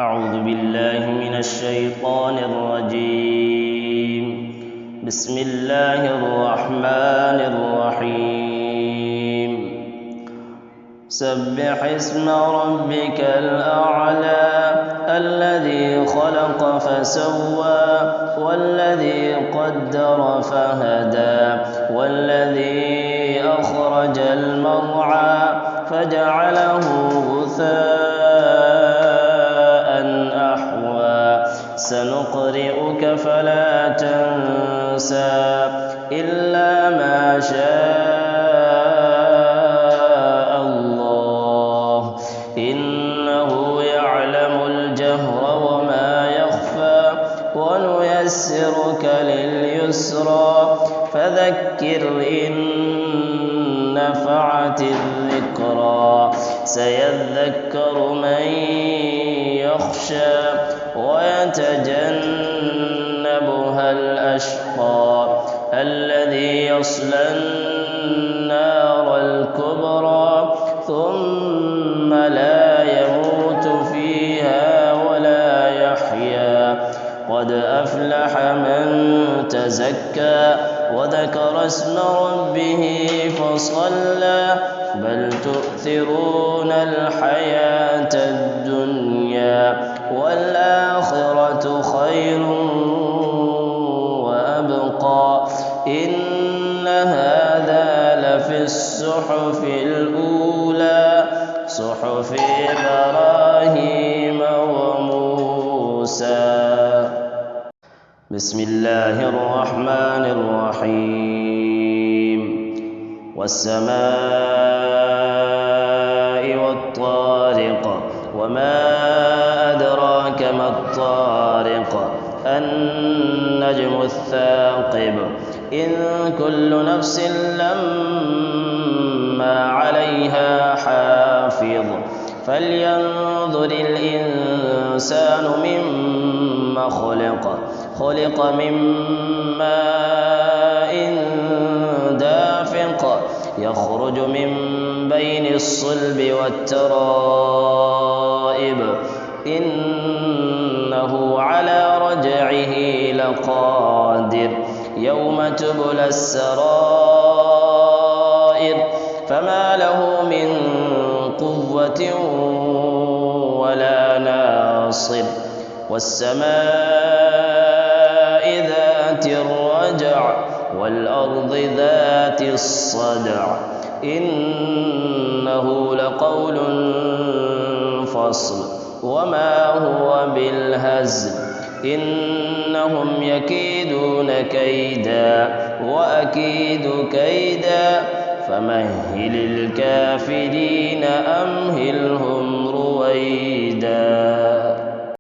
أعوذ بالله من الشيطان الرجيم. بسم الله الرحمن الرحيم. سبح اسم ربك الأعلى الذي خلق فسوى والذي قدر فهدى والذي أخرج المرعى فجعله غثاء أحوى سنقرئك فلا تنسى إلا ما شاء الله إنه يعلم الجهر وما يخفى ونيسرك لليسرى فذكر إن نفعت الذكرى سيذكر من يخشى ويتجنبها الأشقى الذي يصلى النار الكبرى ثم لا يموت فيها ولا يحيا قد أفلح من تزكى وذكر اسم ربه فصلى بل تؤثرون الحياة الدنيا والآخرة خير وأبقى إن هذا لفي الصحف الأولى صحف إبراهيم وموسى. بسم الله الرحمن الرحيم. والسماء والطارق وما أدراك ما الطارق النجم الثاقب إن كل نفس لما عليها حافظ فلينظر الإنسان مما خلق من ماء دافق يخرج من بين الصلب والترائب إنه على رجعه لقادر يوم تبلى السرائر فما له من قوة ولا ناصر والسماء ذات الرجع والأرض ذات الصدع إنه لقول فصل وما هو بالهزل إنهم يكيدون كيدا وأكيد كيدا فمهل الكافرين أمهلهم رويدا.